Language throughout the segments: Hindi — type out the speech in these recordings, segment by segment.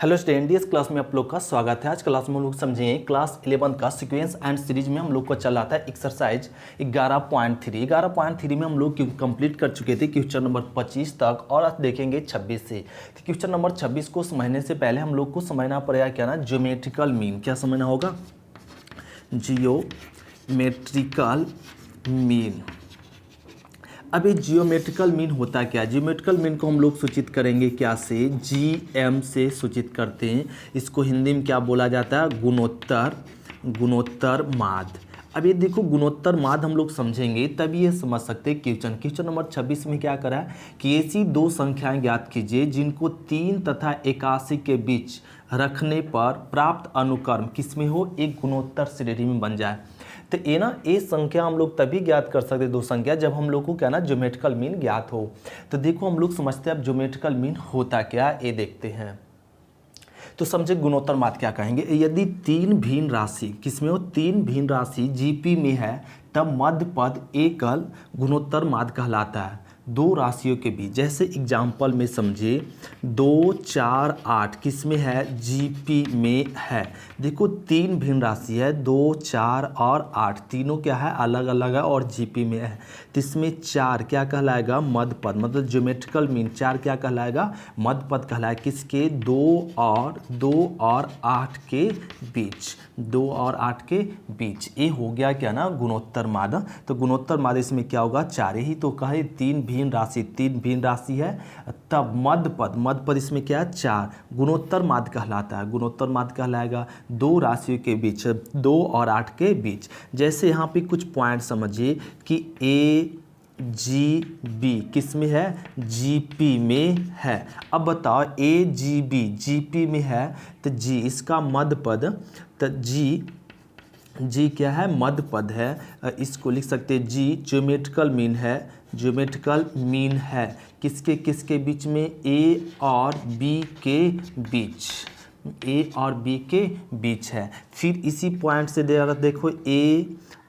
हेलो स्टूडेंट, इस क्लास में आप लोग का स्वागत है। आज क्लास में हम लोग समझेंगे क्लास 11 का सीक्वेंस एंड सीरीज में हम लोग को चल रहा था एक्सरसाइज 11.3 में हम लोग कंप्लीट कर चुके थे क्वेश्चन नंबर 25 तक और आज देखेंगे 26 से। तो क्वेश्चन नंबर 26 को समझने से पहले हम लोग को समझना पड़ेगा क्या ना, ज्योमेट्रिकल मीन। क्या समझना होगा? Geometrical mean. अब ये जियोमेट्रिकल मीन होता क्या है? जियोमेट्रिकल मीन को हम लोग सूचित करेंगे क्या से? जीएम से सूचित करते हैं। इसको हिंदी में क्या बोला जाता है? गुणोत्तर माद। अब ये देखो, गुणोत्तर माद हम लोग समझेंगे तभी ये समझ सकते हैं क्वेश्चन नंबर 26 में क्या करा है कि ऐसी दो संख्याएं ज्ञात कीजिए जिनको 3 तथा 81 के बीच रखने पर प्राप्त अनुक्रम किसमें हो? एक गुणोत्तर श्रेणी में बन जाए। तो ये संख्या हम लोग तभी ज्ञात कर सकते, दो संख्या, जब हम लोग को क्या ना ज्योमेट्रिकल मीन ज्ञात हो। तो देखो हम लोग समझते हैं अब ज्योमेट्रिकल मीन होता क्या, ये देखते हैं। तो समझे गुणोत्तर माद क्या कहेंगे। यदि तीन भिन्न राशि किसमें हो? तीन भिन्न राशि जीपी में है तब मध्य पद एकल गुणोत्तर माद कहलाता है। दो राशियों के बीच, जैसे एग्जाम्पल में समझे 2, 4, 8 किस में है? जीपी में है। देखो तीन भिन्न राशि है, 2, 4 और 8, तीनों क्या है? अलग अलग है और जीपी में है। तो इसमें 4 क्या कहलाएगा? मध्य पद, मतलब ज्योमेट्रिकल मीन 4 क्या कहलाएगा? मध्य पद कहलाएगा। किसके? 2 और 8 के बीच, 2 और 8 के बीच। ये हो गया क्या ना गुणोत्तर माद। तो गुणोत्तर माद इसमें क्या होगा? 4 ही तो कहे। तीन भिन्न राशि है तब मध्य पद इसमें क्या है? 4। गुणोत्तर माद कहलाता है। गुणोत्तर माद कहलाएगा दो राशियों के बीच, 2 और 8 के बीच। जैसे यहाँ पे कुछ पॉइंट समझिए कि ए जी बी किस में है? जीपी में है। अब बताओ ए जी बी जीपी में है तो जी इसका मध्य पद, तो जी क्या है? मध्य पद है। इसको लिख सकते हैं जी ज्योमेट्रिकल मीन है। ज्योमेट्रिकल मीन है किसके किसके बीच में? ए और बी के बीच, ए और बी के बीच है। फिर इसी पॉइंट से देखो ए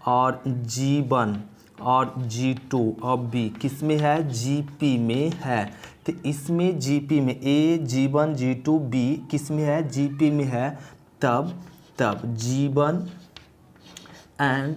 और G1 और G2 और B किस में है? जीपी में है। तो इसमें जीपी में ए G1 G2 B किस में है? जीपी में है। तब G1 एंड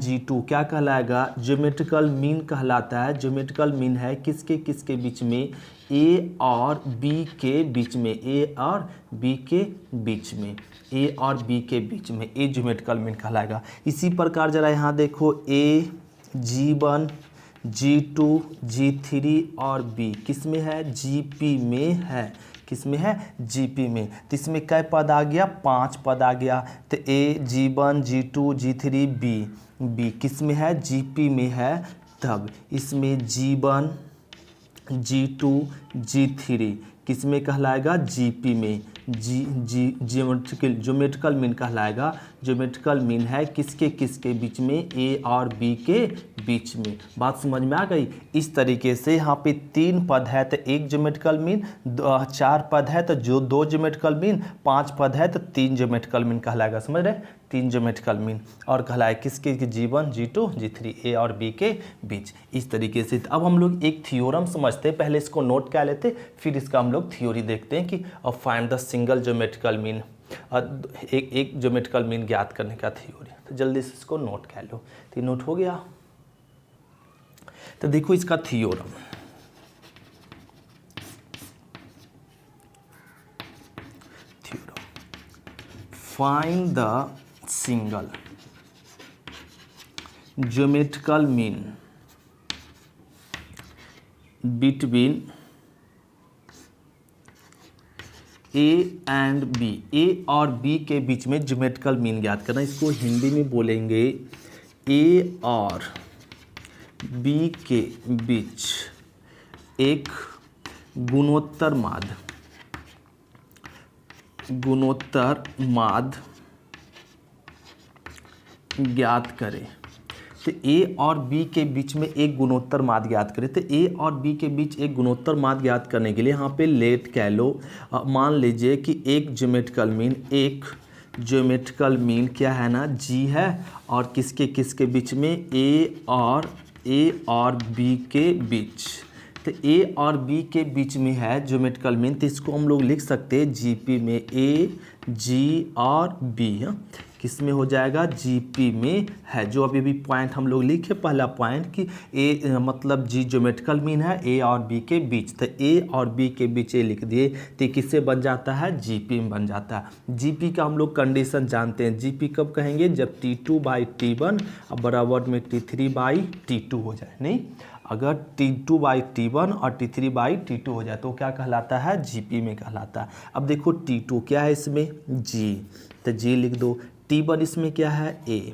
G2 क्या कहलाएगा? ज्योमेट्रिकल मीन कहलाता है। ज्योमेट्रिकल मीन है किसके किसके बीच में? ए और बी के बीच में, ए और बी के बीच में, ए और बी के बीच में, ए ज्योमेट्रिकल मीन कहलाएगा। इसी प्रकार जरा यहाँ देखो ए G1 G2 G3 और B किस में है? जीपी में है। किस में है? जीपी में। तो इसमें कै पद आ गया? 5 पद आ गया। तो ए G1 G2 G3 B किस में है? जीपी में है। तब इसमें G1 G2 G3 किस में कहलाएगा? जीपी में। ज्योमेट्रिकल मीन कहलाएगा। ज्योमेट्रिकल मीन है किसके किसके बीच में? ए और बी के बीच में। बात समझ में आ गई? इस तरीके से यहाँ पे 3 पद है तो एक ज्योमेट्रिकल मीन, 4 पद है तो जो 2 ज्योमेट्रिकल मीन, 5 पद है तो 3 ज्योमेट्रिकल मीन कहलाएगा। समझ रहे? 3 ज्योमेट्रिकल मीन और कहलाए किसके? G1 G2 G3, ए और बी के बीच। इस तरीके से अब हम लोग एक थ्योरम समझते हैं। पहले इसको नोट कर लेते, फिर इसका हम लोग थ्योरी देखते हैं कि find the single geometrical mean, एक ज्योमेट्रिकल मीन ज्ञात करने का थ्योरी। तो जल्दी से इसको नोट कर लो। तो नोट हो गया। तो देखो इसका theorem, find the single geometrical mean between A and B, A और बी के बीच में ज्योमेट्रिकल मीन ज्ञात करना। इसको हिंदी में बोलेंगे ए और बी के बीच एक गुणोत्तर माद ज्ञात करें। तो ए और बी के बीच में एक गुणोत्तर माद ज्ञात करें। तो ए और बी के बीच एक गुणोत्तर माद ज्ञात करने के लिए यहाँ पे लेट कह लो। मान लीजिए कि एक ज्योमेट्रिकल मीन क्या है ना? जी है और किसके किसके बीच में? ए और बी के बीच। तो ए और बी के बीच में है ज्योमेट्रिकल मीन, तो इसको हम लोग लिख सकते हैं जीपी में ए जी और बी। किस में हो जाएगा, जीपी में है। जो अभी भी पॉइंट हम लोग लिखे पहला पॉइंट कि ए मतलब जी ज्योमेट्रिकल मीन है ए और बी के बीच, तो ए और बी के बीच ए लिख दिए तो किससे बन जाता है, जीपी में बन जाता है। जीपी का हम लोग कंडीशन जानते हैं, जीपी कब कहेंगे, जब T2/T1 बराबर में T3/T2 हो जाए। नहीं, अगर T2/T1 और T3/T2 हो जाए तो क्या कहलाता है, जीपी में कहलाता है। अब देखो T2 क्या है इसमें, जी, तो जी लिख दो। T1 इसमें क्या है, ए,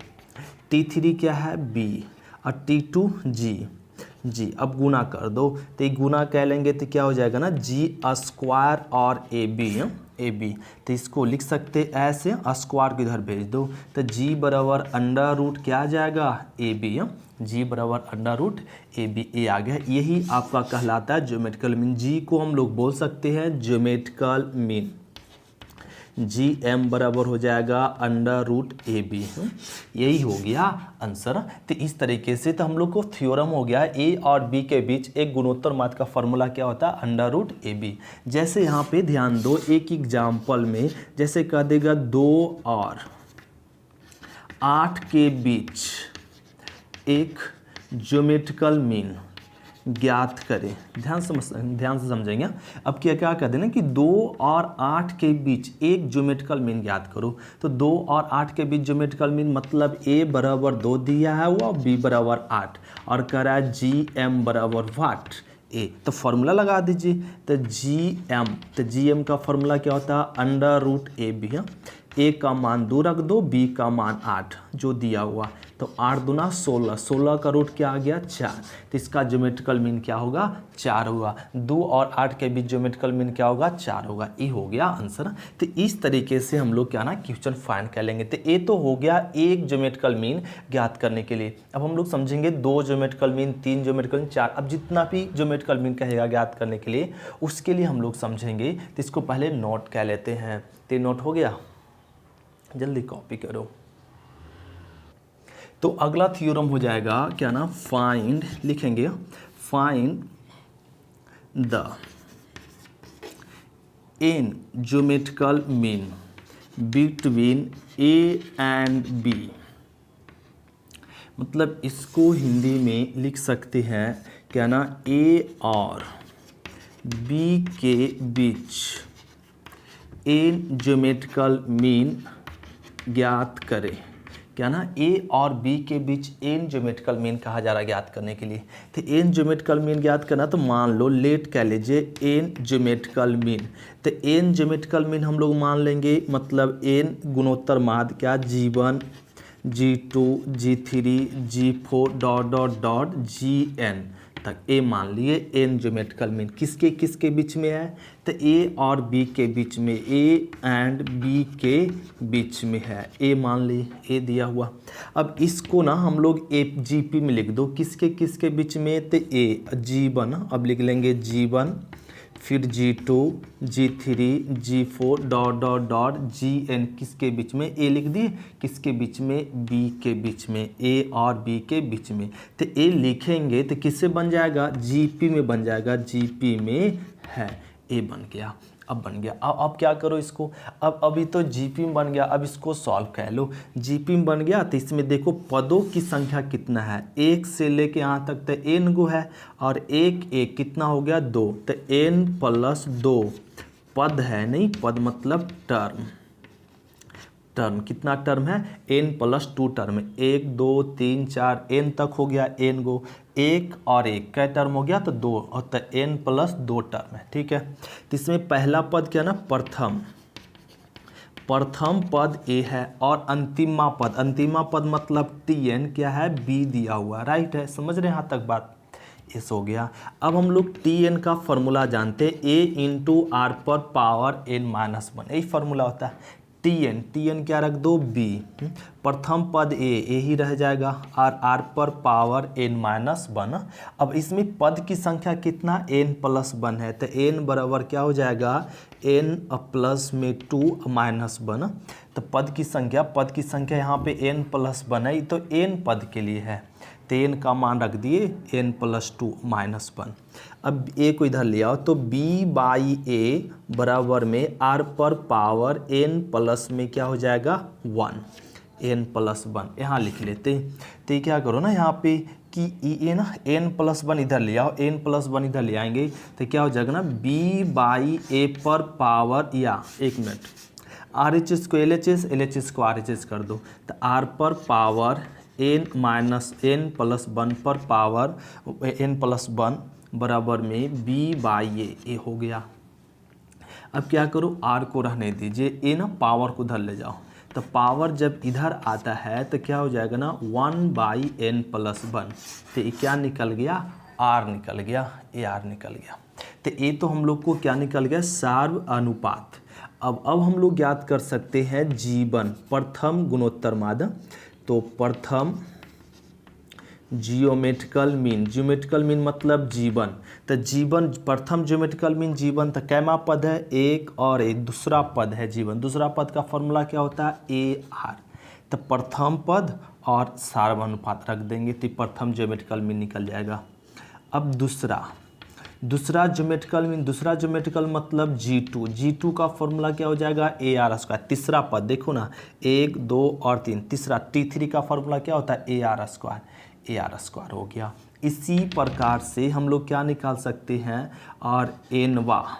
T3 क्या है, बी, और T2 जी। अब गुना कर दो, तो ये गुना कह लेंगे तो क्या हो जाएगा ना, G² और AB, तो इसको लिख सकते ऐसे, स्क्वायर को इधर भेज दो, तो G बराबर अंडर रूट क्या आ जाएगा, AB, जी बराबर अंडर रूट AB, ए आ गया। यही आपका कहलाता है ज्योमेट्रिकल मीन। जी को हम लोग बोल सकते हैं ज्योमेट्रिकल मीन, GM बराबर हो जाएगा अंडर रूट AB। यही हो गया आंसर। तो इस तरीके से तो हम लोग को थ्योरम हो गया ए और बी के बीच एक गुणोत्तर माध्य का फॉर्मूला क्या होता है, अंडर रूट AB। जैसे यहाँ पे ध्यान दो, एक एग्जाम्पल में जैसे कह देगा 2 और 8 के बीच एक ज्योमेट्रिकल मीन ज्ञात करें। ध्यान से समझेंगे। अब क्या कर देना कि 2 और 8 के बीच एक ज्योमेट्रिकल मीन ज्ञात करो, तो 2 और 8 के बीच ज्योमेट्रिकल मीन मतलब a बराबर 2 दिया है हुआ, b बराबर 8 और कह रहा है gm बराबर वाट, ए, तो फॉर्मूला लगा दीजिए। तो gm का फॉर्मूला क्या होता है, अंडर रूट AB। ए का मान 2 रख दो, बी का मान 8 जो दिया हुआ, तो 8 दूना 16, 16 का रूट क्या आ गया, 4, तो इसका ज्योमेट्रिकल मीन क्या होगा, 4 होगा। 2 और 8 के बीच ज्योमेट्रिकल मीन क्या होगा, 4 होगा। ये हो गया आंसर। तो इस तरीके से हम लोग क्या ना क्वेश्चन फाइंड कर लेंगे। तो ये तो हो गया एक ज्योमेट्रिकल मीन ज्ञात करने के लिए। अब हम लोग समझेंगे 2 ज्योमेट्रिकल मीन, 3 ज्योमेट्रिकल मीन, 4, अब जितना भी ज्योमेट्रिकल मीन कहेगा ज्ञात करने के लिए, उसके लिए हम लोग समझेंगे। तो इसको पहले नोट कर लेते हैं। तो नोट हो गया, जल्दी कॉपी करो। तो अगला थ्योरम हो जाएगा क्या ना, फाइंड, लिखेंगे find the an geometrical mean between A and B. मतलब इसको हिंदी में लिख सकते हैं क्या ना, ए और बी के बीच एन ज्योमेट्रिकल मीन ज्ञात करें। क्या ना, ए और बी के बीच एन ज्योमेट्रिकल मीन कहा जा रहा है ज्ञात करने के लिए। तो एन ज्योमेट्रिकल मीन ज्ञात करना, तो मान लो लेट कह लीजिए एन ज्योमेट्रिकल मीन। तो एन ज्योमेट्रिकल मीन हम लोग मान लेंगे, मतलब एन गुणोत्तर माध्य क्या, G1 G2 G3 G4 dot dot dot Gn तक ए मान लिए एन ज्योमेट्रिकल मीन। किसके बीच में है, तो ए और बी के बीच में, ए एंड बी के बीच में है, ए मान लिए, ए दिया हुआ। अब इसको ना हम लोग ए जीपी में लिख दो, किसके बीच में, तो ए G1, अब लिख लेंगे G1, फिर G2 G3 G4 dot dot dot Gn, किसके बीच में, ए लिख दिए, किसके बीच में, बी के बीच में, ए और बी के बीच में। तो ए लिखेंगे तो किससे बन जाएगा, जीपी में बन जाएगा, जीपी में है, ए बन गया। अब बन गया। अब क्या करो इसको, अब अभी तो जीपी में बन गया, अब इसको सॉल्व कर लो। जीपी में बन गया तो इसमें देखो पदों की संख्या कितना है, 1 से लेके यहाँ तक तो n गो है, और एक कितना हो गया, 2, तो n + 2 पद है। नहीं, पद मतलब टर्म कितना टर्म है, n + 2 टर्म, 1 2 3 4 n तक हो गया, n गो, 1 और 1 क्या टर्म हो गया, तो 2, और तो n + 2 टर्म है। ठीक है, तो इसमें पहला पद क्या ना, प्रथम पद a है, और अंतिमा पद मतलब tn क्या है, b दिया हुआ, राइट है। समझ रहे हैं यहाँ तक बात, इस हो गया। अब हम लोग tn का फॉर्मूला जानते हैं, a × r⁻n−1, यही फॉर्मूला होता है। tn क्या रख दो, b, प्रथम पद a ही रह जाएगा, और r⁻n−1। अब इसमें पद की संख्या कितना, n + 1 है, तो n बराबर क्या हो जाएगा, n + में 2 -1। तो पद की संख्या यहाँ पे n + 1 है, तो n पद के लिए है, तो n का मान रख दिए n+2 -1। अब a को इधर ले आओ तो b/a बराबर में r पर पावर n प्लस में क्या हो जाएगा 1, n+1 यहाँ लिख लेते। तो ये क्या करो ना यहाँ पे कि ये ना n+1 इधर ले आओ, n+1 इधर ले आएंगे तो क्या हो जाएगा ना b/a पर पावर, या एक मिनट, RHS को LHS, LHS को RHS कर दो तो r पर पावर n-n+1 पर पावर n+1 बराबर में b/a हो गया। अब क्या करो, r को रहने दीजिए, a ना पावर को उधर ले जाओ, तो पावर जब इधर आता है तो क्या हो जाएगा ना 1/n+1, तो ये क्या निकल गया, r निकल गया, ये r निकल गया। तो ये तो हम लोग को क्या निकल गया, सार्व अनुपात। अब हम लोग ज्ञात कर सकते हैं जीवन, प्रथम गुणोत्तर माध्य। तो प्रथम जियोमेट्रिकल मीन, जियोमेट्रिकल मीन मतलब जीवन, तो जीवन प्रथम जियोमेट्रिकल मीन जीवन, तो कैमा पद है, एक और एक दूसरा पद है जीवन। दूसरा पद का फॉर्मूला क्या होता है, AR। तो प्रथम पद और सार्व अनुपात रख देंगे तो प्रथम जियोमेट्रिकल मीन निकल जाएगा। अब दूसरा ज्योमेट्रिकल मीन, दूसरा ज्योमेट्रिकल मतलब G2 का फॉर्मूला क्या हो जाएगा, AR²। तीसरा पद देखो ना 1, 2 और 3, तीसरा T3 का फॉर्मूला क्या होता है, AR² हो गया। इसी प्रकार से हम लोग क्या निकाल सकते हैं, और एनवा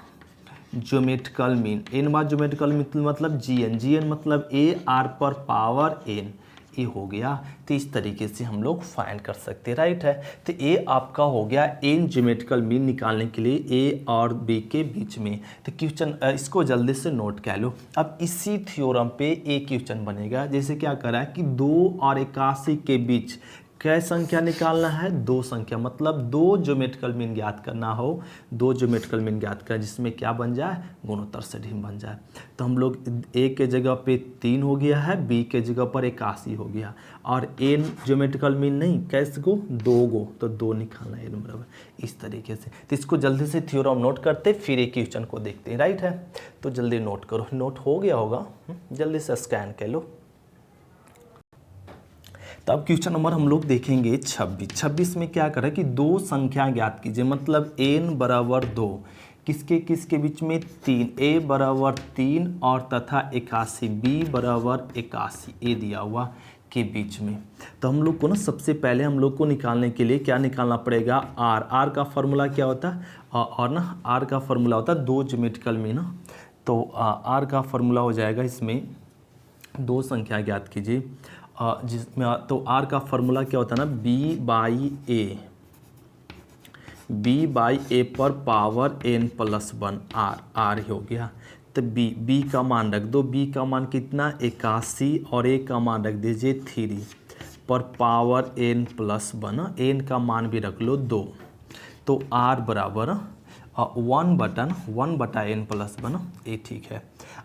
ज्योमेट्रिकल मीन, एनवा ज्योमेट्रिकल मीन मतलब GN मतलब AR पर पावर n, ये हो गया। तो इस तरीके से हम लोग फाइंड कर सकते हैं, राइट है। तो ये आपका हो गया n ज्योमेट्रिकल मीन निकालने के लिए a और b के बीच में। तो क्वेश्चन इसको जल्दी से नोट कर लो। अब इसी थ्योरम पे एक क्वेश्चन बनेगा, जैसे क्या करा है कि 2 और 81 के बीच क्या संख्या निकालना है, 2 संख्या, मतलब 2 ज्योमेट्रिकल मीन ज्ञात करना हो, 2 ज्योमेट्रिकल मीन ज्ञात करें जिसमें क्या बन जाए, गुणोत्तर सदिश बन जाए। तो हम लोग a के जगह पे 3 हो गया है, b के जगह पर 81 हो गया, और n ज्योमेट्रिकल मीन नहीं, कैसे को 2 गो, तो 2 निकालना है n बराबर इस तरीके से। तो इसको जल्दी से थ्योरम नोट करते फिर एक क्वेश्चन को देखते हैं, राइट है। तो जल्दी नोट करो, नोट हो गया होगा, जल्दी से स्कैन कर लो। तो अब क्वेश्चन नंबर हम लोग देखेंगे 26 में क्या करें कि 2 संख्या ज्ञात कीजिए, मतलब n बराबर 2 किसके बीच में, 3, a बराबर 3 और तथा 81, b बराबर 81 ए दिया हुआ के बीच में। तो हम लोग को ना सबसे पहले हम लोग को निकालने के लिए क्या निकालना पड़ेगा, r का फॉर्मूला क्या होता है, और ना r का फॉर्मूला होता है 2 ज्योमेट्रिकल में ना। तो r का फॉर्मूला हो जाएगा, इसमें 2 संख्या ज्ञात कीजिए जिसमें, तो r का फॉर्मूला क्या होता है ना, b/a पर पावर n+1 r हो गया। तो b का मान रख दो, b का मान कितना 81 और a का मान रख दीजिए 3 पर पावर n+1, n का मान भी रख लो 2। तो r बराबर 1/n+1, ये ठीक है।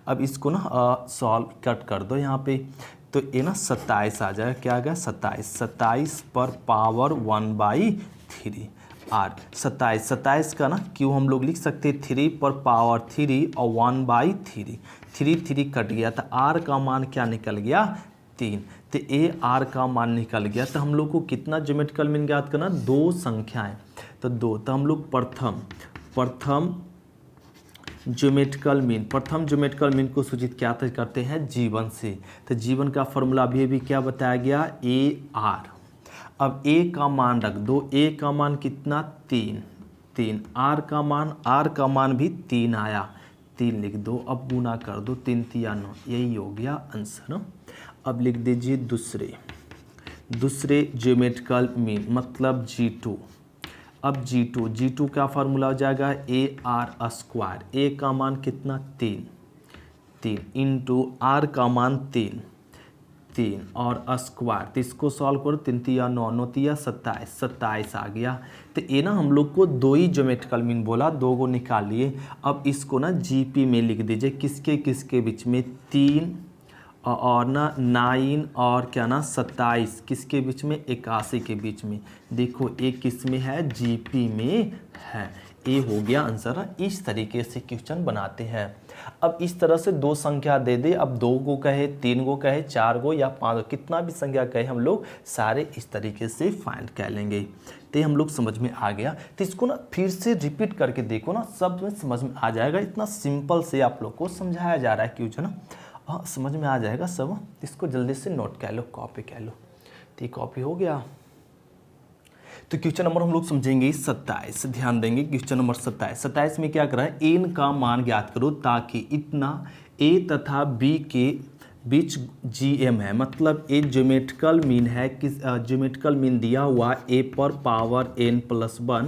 अब इसको ना सॉल्व कट कर दो यहाँ पे, तो ये ना 27 आ जाएगा, क्या आ गया 27 पर पावर 1/3 r। 27 का ना क्यों हम लोग लिख सकते हैं 3 पर पावर 3 और 1/3, 3 कट गया तो r का मान क्या निकल गया 3। तो ये r का मान निकल गया। तो हम लोग को कितना ज्योमेट्रिकल मीन ज्ञात करना, 2 संख्याएं, तो 2। तो हम लोग प्रथम ज्योमेट्रिकल मीन को सूचित क्या करते हैं, जीवन से। तो जीवन का फॉर्मूला अभी क्या बताया गया, AR। अब a का मान रख दो, a का मान कितना 3, r का मान भी 3 आया, 3 लिख दो। अब गुना कर दो, 3 3 9, यही हो गया आंसर। अब लिख दीजिए दूसरे ज्योमेट्रिकल मीन मतलब G2। अब G2 का फार्मूला हो जाएगा AR², a का मान कितना 3 इंटू r का मान 3 और स्क्वायर। तो इसको सॉल्व करो, 3 3 9 9 3 27 आ गया। तो ये ना हम लोग को 2 ही ज्योमेट्रिकल मीन बोला, 2 को निकाल लिए। अब इसको ना GP में लिख दीजिए, किसके बीच में 3 और ना 9 और क्या ना 27, किसके बीच में 81 के बीच में। देखो एक किस में है, GP में है, ए हो गया आंसर। इस तरीके से क्वेश्चन बनाते हैं। अब इस तरह से दो संख्या दे दे, अब 2 को कहे, 3 को कहे, 4 को या 5 को, कितना भी संख्या कहे हम लोग सारे इस तरीके से फाइंड कर लेंगे। तो हम लोग समझ में आ गया। तो इसको ना फिर से रिपीट करके देखो ना, सब में समझ में आ जाएगा। इतना सिंपल से आप लोग को समझाया जा रहा है क्वेश्चन, हाँ समझ में आ जाएगा सब। इसको जल्दी से नोट कर लो, कॉपी कर लो। तो कॉपी हो गया। तो क्वेश्चन नंबर हम लोग समझेंगे 27। ध्यान देंगे क्वेश्चन नंबर 27 में क्या कर रहा है, एन का मान ज्ञात करो ताकि इतना ए तथा बी के बीच जीएम है, मतलब ए ज्योमेट्रिकल मीन है। किस ज्योमेट्रिकल मीन दिया हुआ ए पर पावर n प्लस 1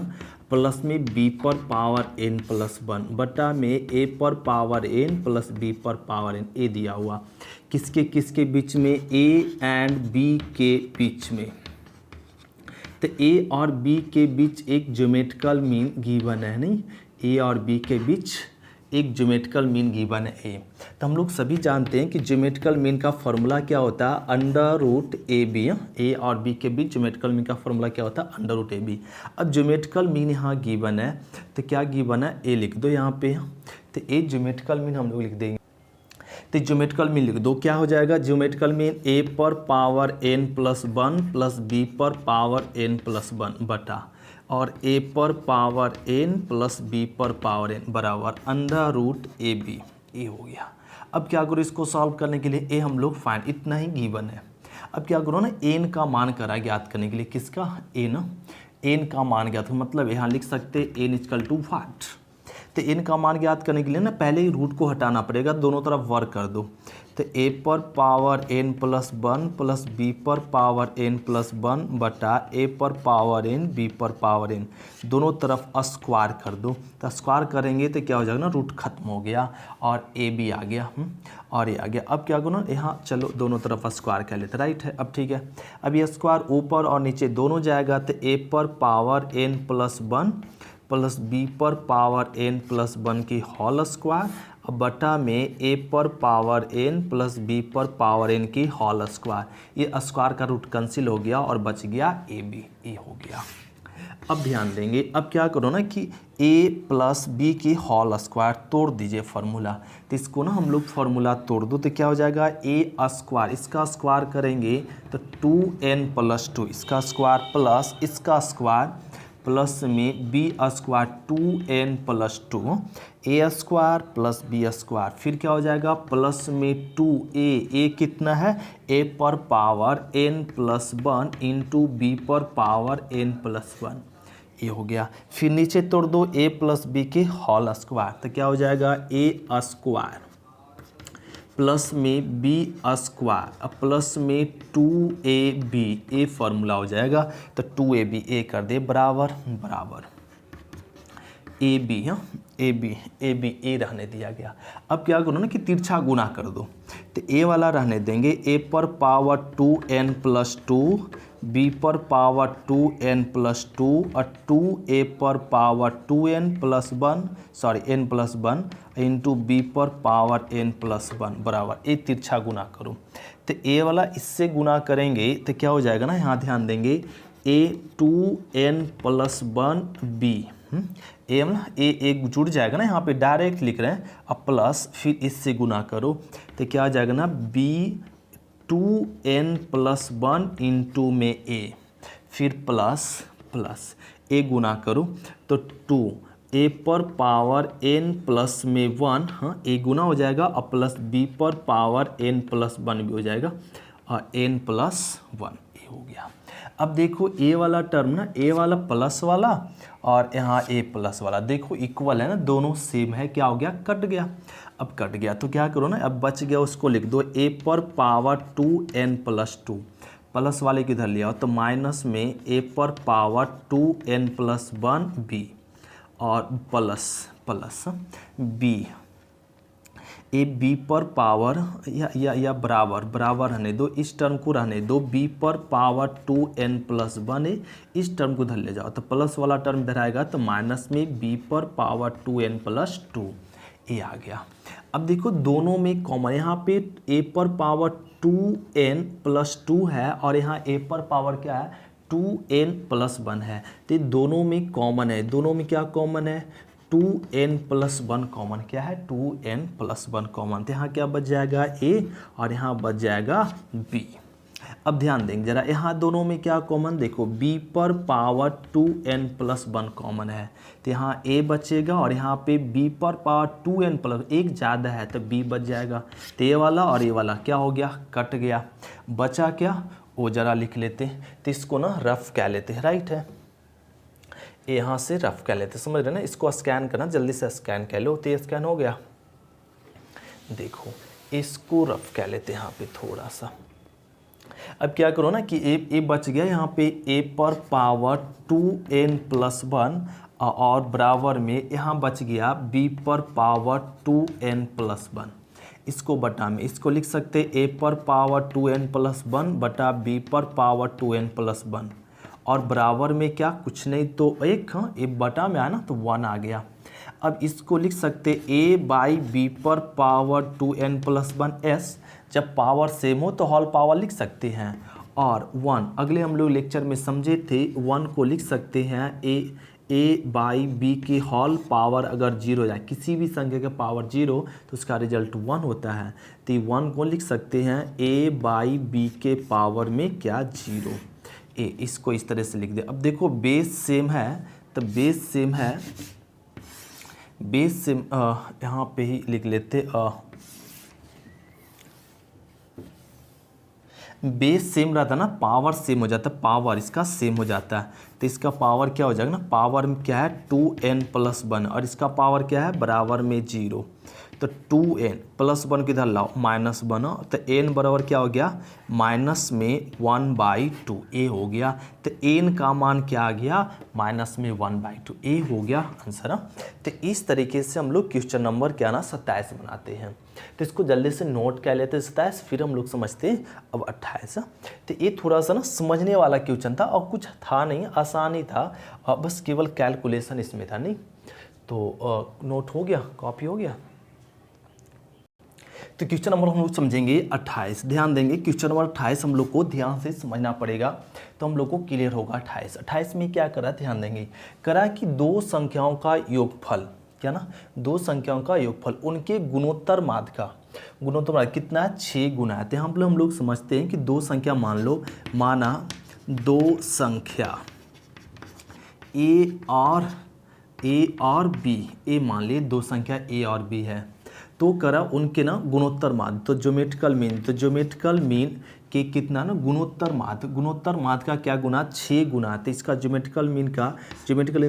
प्लस में बी पर पावर n प्लस 1 बटा में ए पर पावर n प्लस बी पर पावर n, ए दिया हुआ किसके बीच में, ए एंड बी के बीच में। तो ए और बी के बीच एक ज्योमेट्रिकल मीन गिवन है, नहीं, ए और बी के बीच एक ज्योमेट्रिकल मीन गिवन है ए। तो हम लोग सभी जानते हैं कि ज्योमेट्रिकल मीन का फॉर्मूला क्या होता है, under root A B. A और बी के बीच ज्योमेट्रिकल मीन का फॉर्मूला क्या होता है, अंडर रूट ए बी। अब ज्योमेट्रिकल मीन यहाँ गिवन है, तो क्या गिवन है, ए लिख दो यहाँ पे। तो ए ज्योमेट्रिकल मीन हम लोग लिख देंगे। तो ज्योमेट्रिकल मीन लिख दो, क्या हो जाएगा, ज्योमेट्रिकल मीन ए पर power n plus 1 plus B पर पावर n प्लस 1 बटा और ए पर पावर n प्लस बी पर पावर n बराबर under root A B. A हो गया। अब क्या करो, इसको सॉल्व करने के लिए ए हम लोग फाइंड, इतना ही गिवन है। अब क्या करो ना, एन का मान करा ज्ञात करने के लिए, किसका, एन का मान ज्ञात, मतलब यहाँ लिख सकते एन इक्वल टू व्हाट। तो एन का मान ज्ञात करने के लिए ना पहले ही रूट को हटाना पड़ेगा, दोनों तरफ वर्क कर दो। तो ए पर power n plus 1 plus B पर पावर n प्लस 1 बटा ए पर पावर n बी पर पावर n, दोनों तरफ स्क्वायर कर दो। तो स्क्वायर करेंगे तो क्या हो जाएगा ना, रूट खत्म हो गया और ए बी आ गया और ये आ गया। अब क्या करो ना, यहाँ चलो दोनों तरफ स्क्वायर कर लेते, राइट है। अब ठीक है, अब ये स्क्वायर ऊपर और नीचे दोनों जाएगा। तो ए पर power n plus 1 plus B पर पावर n प्लस 1 की होल स्क्वायर अब बटा में ए पर पावर n प्लस बी पर पावर n की होल स्क्वायर। ये स्क्वायर का रूट कैंसिल हो गया और बच गया ए बी। ए हो गया। अब ध्यान देंगे, अब क्या करो ना कि a प्लस बी की होल स्क्वायर तोड़ दीजिए फार्मूला। तो इसको ना हम लोग फार्मूला तोड़ दो तो क्या हो जाएगा, ए स्क्वायर, इसका स्क्वायर करेंगे तो 2n प्लस 2, इसका स्क्वायर प्लस इसका स्क्वायर प्लस में बी स्क्वायर 2n प्लस 2, ए स्क्वायर प्लस बी स्क्वायर, फिर क्या हो जाएगा प्लस में 2a कितना है, a पर power n plus 1 into B पर पावर n प्लस 1। ये हो गया। फिर नीचे तोड़ दो a प्लस बी के होल स्क्वायर, तो क्या हो जाएगा a स्क्वायर प्लस में बी स्क्वायर प्लस में 2ab, ए फार्मूला हो जाएगा। तो 2ab ए कर दे बराबर ए बी, ए बी ए रहने दिया गया। अब क्या करो ना कि तिरछा गुना कर दो, तो ए वाला रहने देंगे, ए पर पावर 2n प्लस 2 बी पर पावर 2n प्लस 2 और 2a पर power 2n plus 1 sorry n plus 1 into B पर पावर n प्लस 1 बराबर ए तिरछा गुना करो। तो ए वाला इससे गुना करेंगे तो क्या हो जाएगा ना, यहाँ ध्यान देंगे a 2n प्लस 1 बी, ए ना ए जुड़ जाएगा ना, यहाँ पे डायरेक्ट लिख रहे हैं। अब प्लस फिर इससे गुना करो तो क्या आ जाएगा ना, बी 2n प्लस 1 इंटू में ए, फिर प्लस ए गुना करो तो 2 ए पर पावर n प्लस में 1, हाँ ए गुना हो जाएगा और प्लस बी पर पावर n प्लस 1 भी हो जाएगा और n प्लस 1 ए हो गया। अब देखो ए वाला टर्म ना, ए वाला प्लस वाला और यहाँ ए प्लस वाला देखो इक्वल है ना, दोनों सेम है, क्या हो गया, कट गया। अब कट गया तो क्या करो ना, अब बच गया उसको लिख दो, ए पर पावर 2n प्लस 2, प्लस वाले किधर लिया तो माइनस में ए पर पावर 2n प्लस 1 बी और प्लस बी, ए बी पर पावर या बराबर रहने दो, इस टर्म को रहने दो, बी पर पावर 2n प्लस 1 है, इस टर्म को धर ले जाओ तो प्लस वाला टर्म इधर आएगा तो माइनस में बी पर पावर 2n प्लस 2 ए आ गया। अब देखो दोनों में कॉमन, यहाँ पे ए पर पावर 2n प्लस 2 है और यहाँ ए पर पावर क्या है 2n+1 है, तो ये दोनों में कॉमन है। दोनों में क्या कॉमन है? 2n+1 common. क्या है? 2n+1 common. तो यहाँ क्या बच जाएगा? a और यहाँ बच जाएगा b। अब ध्यान देंगे जरा, यहाँ दोनों में क्या कॉमन? देखो b पर पावर 2n+1 कॉमन है, तो यहाँ a बचेगा और यहाँ पे b पर पावर 2n+, एक ज़्यादा है तो b बच जाएगा। तो ये वाला और ये वाला क्या हो गया? कट गया। बचा क्या? वो जरा लिख लेते हैं, तो इसको ना रफ कह लेते हैं, राइट है, यहाँ से रफ कह लेते हैं, समझ रहे ना? इसको स्कैन करना, जल्दी से स्कैन कह लो। तो ये स्कैन हो गया। देखो इसको रफ कह लेते हैं यहाँ पे थोड़ा सा। अब क्या करो ना कि ए बच गया यहाँ पे a पर पावर 2n+1 और बराबर में यहाँ बच गया b पर पावर 2n+1। इसको बटा में इसको लिख सकते a पर पावर 2n+1 बटा b पर पावर 2n+1 और बराबर में क्या? कुछ नहीं तो एक, हाँ ए बटा में आया ना तो 1 आ गया। अब इसको लिख सकते a/b पर पावर 2n+1 s, जब पावर सेम हो तो होल पावर लिख सकते हैं, और 1 अगले हम लोग लेक्चर में समझे थे 1 को लिख सकते हैं a/b की होल पावर अगर 0 हो जाए, किसी भी संख्या का पावर 0 तो उसका रिजल्ट 1 होता है। तो 1 को लिख सकते हैं a/b के पावर में क्या? 0 a। इसको इस तरह से लिख दे। अब देखो बेस सेम है, तो बेस सेम है, बेस सेम यहाँ पे ही लिख लेते, बेस सेम रहता ना, पावर सेम हो जाता, पावर इसका सेम हो जाता है, तो इसका पावर क्या हो जाएगा ना? पावर में क्या है? 2n+1 और इसका पावर क्या है? बराबर में 0। तो 2n+1 किधर लाओ? माइनस बनो, तो n बराबर क्या हो गया? माइनस में 1/2 a हो गया। तो n का मान क्या आ गया? माइनस में 1/2 a हो गया आंसर। तो इस तरीके से हम लोग क्वेश्चन नंबर क्या ना 27 बनाते हैं। तो इसको जल्दी से नोट कर लेते हैं 27, फिर हम लोग समझते हैं अब 28। तो ये थोड़ा सा ना समझने वाला क्वेश्चन था और कुछ था नहीं, आसान ही था, बस केवल कैलकुलेशन इसमें था नहीं। तो नोट हो गया, कॉपी हो गया। तो क्वेश्चन नंबर हम लोग समझेंगे 28। ध्यान देंगे, क्वेश्चन नंबर 28 हम लोग को ध्यान से समझना पड़ेगा तो हम लोग को क्लियर होगा। 28 में क्या करा? ध्यान देंगे, करा कि दो संख्याओं का योगफल, क्या ना? दो संख्याओं का योगफल, उनके गुणोत्तर माध्य का गुणोत्तर माध्य कितना है? 6 गुना है। तो यहाँ पर हम लोग समझते हैं कि दो संख्या मान लो, माना दो संख्या a और b, a मान लिए दो संख्या a और b है, तो करा उनके ना गुणोत्तर माध्य, तो ज्योमेट्रिकल मीन, तो ज्योमेट्रिकल मीन के कितना ना गुणोत्तर माध्य का क्या गुना? 6 गुना। तो इसका ज्योमेट्रिकल मीन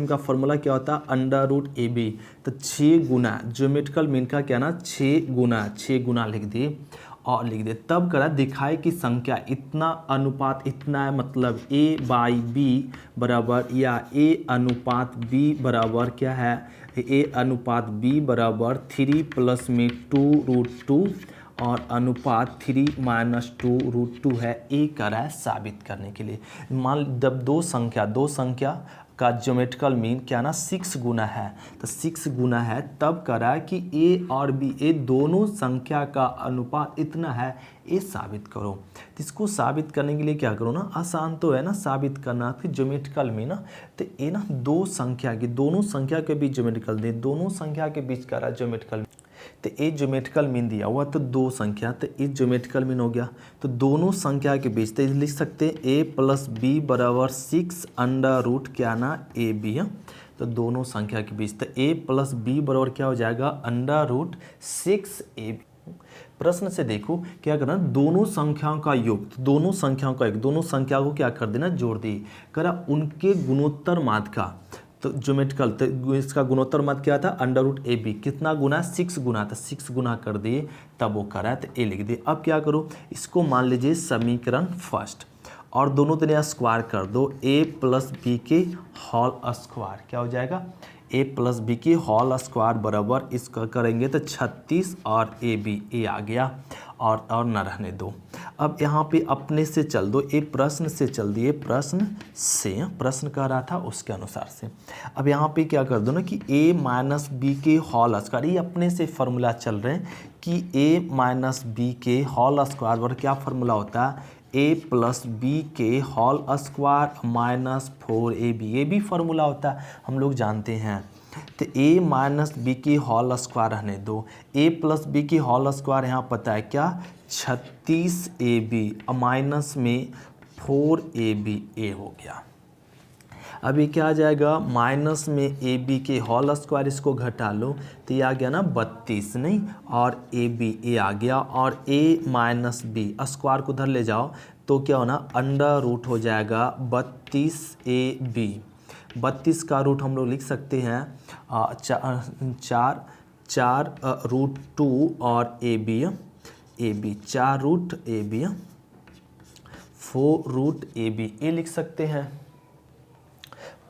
का फॉर्मूला क्या होता है? √ab। तो 6 गुना ज्योमेट्रिकल मीन का क्या ना? 6 गुना लिख दिए और लिख दे। तब करा दिखाए कि संख्या इतना अनुपात इतना है, मतलब a/b बराबर या a अनुपात b बराबर क्या है? a अनुपात b बराबर 3 + में 2√2 और अनुपात 3 - 2√2 है। a करा है साबित करने के लिए। मान जब दो संख्या का ज्योमेट्रिकल मीन क्या ना 6 गुना है, तो 6 गुना है, तब करा कि a और b, ये दोनों संख्या का अनुपात इतना है, ये साबित करो। तो इसको साबित करने के लिए क्या करो ना? आसान तो है ना साबित करना, फिर ज्योमेट्रिकल मीन ना, तो ये ना दोनों संख्या के बीच ज्योमेट्रिकल दे, दोनों संख्या के बीच करा ज्योमेट्रिकल, तो ए ज्योमेट्रिकल मीन दिया हुआ तो दो संख्या, तो ए ज्योमेट्रिकल मीन हो गया। तो दोनों संख्या के बीच तो लिख सकते हैं a + b बराबर 6 √ क्या ना ab है। तो दोनों संख्या के बीच तो a + b बराबर क्या हो जाएगा? √6ab। प्रश्न से देखो क्या करना, दोनों संख्याओं का योग, दोनों संख्या को क्या कर देना? जोड़ दिए। करा उनके गुणोत्तर माध्य का, तो ज्योमेट्रिकल, तो इसका गुणोत्तर माध्य क्या था? √ab। कितना गुना? 6 गुना, तो 6 गुना कर दिए, तब वो करा तो ए लिख दिए। अब क्या करो, इसको मान लीजिए समीकरण फर्स्ट, और दोनों तरह स्क्वायर कर दो, a + b के होल स्क्वायर क्या हो जाएगा? a + b की होल स्क्वायर बराबर इसका करेंगे तो 36 और a आ गया, और न रहने दो। अब यहाँ पे अपने से चल दो, ये प्रश्न से चल दिए, प्रश्न कह रहा था उसके अनुसार से। अब यहाँ पे क्या कर दो ना कि a - b के होल स्क्वायर, ये अपने से फार्मूला चल रहे हैं कि a - b के होल स्क्वायर पर क्या फार्मूला होता है? ए प्लस बी के होल स्क्वायर माइनस 4ab, ये भी फार्मूला होता है, हम लोग जानते हैं। तो a माइनस बी की होल स्क्वायर रहने दो, a प्लस बी की होल स्क्वायर यहाँ पता है क्या 36ab माइनस में 4ab a हो गया। अभी क्या आ जाएगा, माइनस में ए बी के होल स्क्वायर, इसको घटा लो तो ये आ गया ना 32 नहीं, और ए बी ए आ गया, और ए माइनस बी स्क्वायर को उधर ले जाओ तो क्या होना, अंडर रूट हो जाएगा 32ab। 32 का रूट हम लोग लिख सकते हैं 4 रूट 2 और A B 4 root A B 4 root A B A लिख सकते हैं,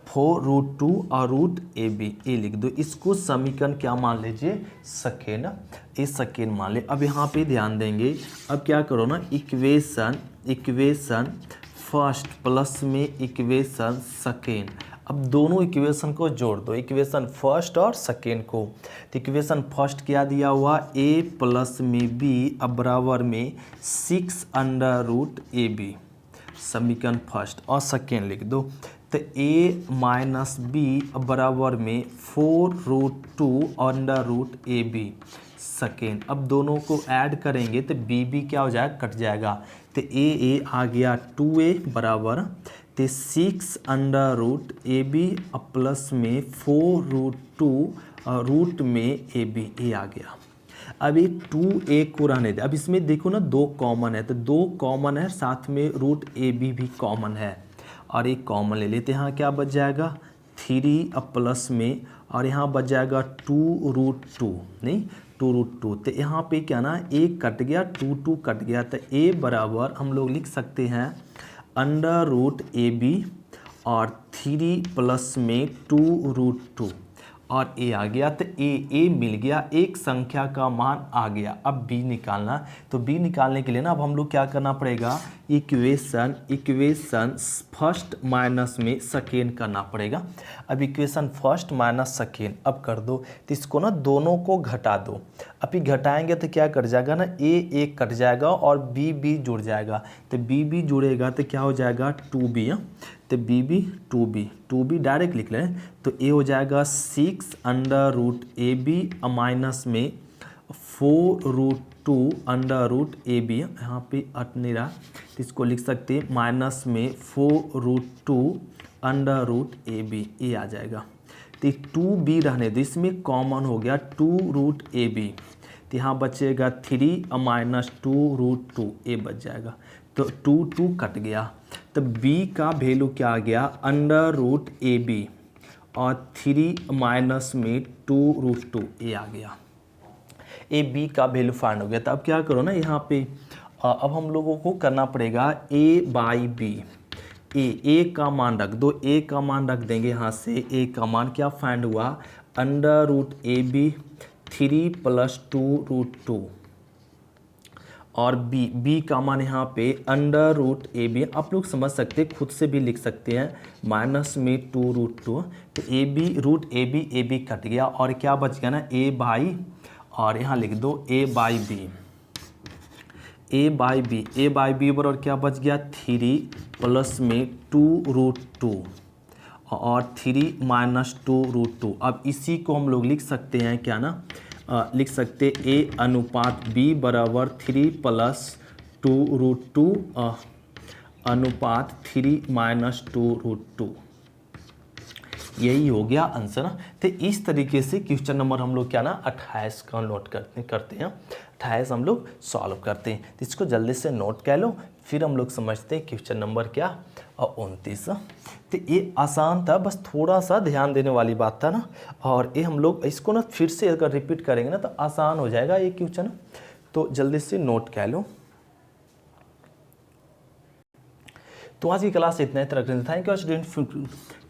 4 रूट 2 और रूट ए बी ए लिख दो। इसको समीकरण क्या मान लीजिए, सेकेंड, ए सेकेंड मान ले। अब यहाँ पे ध्यान देंगे, अब क्या करो ना, इक्वेशन फर्स्ट प्लस में इक्वेशन सेकेंड, अब दोनों इक्वेशन को जोड़ दो, इक्वेशन फर्स्ट और सेकेंड को। तो इक्वेशन फर्स्ट क्या दिया हुआ, a प्लस में b अब बराबर में 6 अंडर रूट ए बी, समीकरण फर्स्ट, और सेकेंड लिख दो। तो a माइनस बी बराबर में 4 root 2 under root A B second. अब दोनों को ऐड करेंगे तो बी क्या हो जाएगा, कट जाएगा। तो ए आ गया 2a बराबर तो 6 under root A B plus में 4 रूट 2 रूट में ए बी ए आ गया। अब ये 2a को रहने दे। अब इसमें देखो ना 2 कॉमन है, तो 2 कॉमन है, साथ में रूट ए बी भी कॉमन है, और एक कॉमन ले लेते हैं। यहाँ क्या बच जाएगा 3 प्लस में, और यहाँ बच जाएगा 2 रूट 2 नहीं 2 रूट 2। तो यहाँ पे क्या ना, एक कट गया, 2 कट गया, तो a बराबर हम लोग लिख सकते हैं अंडर रूट ए बी और 3 प्लस में 2 रूट 2 और a आ गया। तो a मिल गया, एक संख्या का मान आ गया। अब b निकालना, तो b निकालने के लिए ना अब हम लोग क्या करना पड़ेगा, इक्वेशन फर्स्ट माइनस में सेकेंड करना पड़ेगा। अब इक्वेशन फर्स्ट माइनस सेकेंड अब कर दो, तो इसको ना दोनों को घटा दो। अभी घटाएंगे तो क्या कट जाएगा ना, a कट जाएगा और b जुड़ जाएगा। तो b जुड़ेगा तो क्या हो जाएगा 2b, तो b डायरेक्ट लिख लें। तो a हो जाएगा 6 under root A B minus में 4 root 2 under root A B, यहाँ पे अट नहीं रहा तो इसको लिख सकते हैं माइनस में 4 root 2 under root A B A आ जाएगा। तो 2b रहने दो, इसमें कॉमन हो गया 2 रूट ए बी, तो यहाँ बचेगा 3 माइनस 2 रूट 2 ए बच जाएगा। तो 2 कट गया, तो b का वैल्यू क्या आ गया अंडर रूट ए बी और 3 माइनस में 2 रूट 2 ए आ गया। ए बी का वैल्यू फाइंड हो गया। तो अब क्या करो ना, यहाँ पे अब हम लोगों को करना पड़ेगा a बाई बी। ए का मान रख दो, a का मान रख देंगे यहाँ से। a का मान क्या फाइंड हुआ, under root A B 3 plus 2 root 2 और b का मान यहाँ पे अंडर रूट ए बी, आप लोग समझ सकते हैं, खुद से भी लिख सकते हैं माइनस में 2 रूट 2। तो A B root A B cut गया, और क्या बच गया ना a बाई, और यहाँ लिख दो a बाई बी बराबर क्या बच गया 3 प्लस में 2 रूट 2 और 3 माइनस 2 रूट 2। अब इसी को हम लोग लिख सकते हैं क्या ना, लिख सकते a अनुपात b बराबर 3 प्लस 2 रूट 2 अनुपात 3 माइनस 2 रूट 2। यही हो गया आंसर। तो इस तरीके से क्वेश्चन नंबर हम लोग क्या ना 28 का नोट करते हैं, 28 हम लोग सॉल्व करते हैं। तो इसको जल्दी से नोट कर लो, फिर हम लोग समझते हैं क्वेश्चन नंबर क्या 29। तो ये आसान था, बस थोड़ा सा ध्यान देने वाली बात था ना, और ये हम लोग इसको ना फिर से अगर रिपीट करेंगे ना तो आसान हो जाएगा ये क्वेश्चन। तो जल्दी से नोट कर लो। तो आज की क्लास इतना ही तरह था। थैंक यू स्टूडेंट,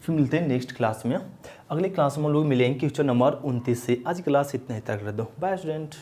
फिर मिलते हैं नेक्स्ट क्लास में। अगली क्लास में हम लोग मिलेंगे क्वेश्चन नंबर 29 से। आज की क्लास इतना ही तक कर दो। Bye student.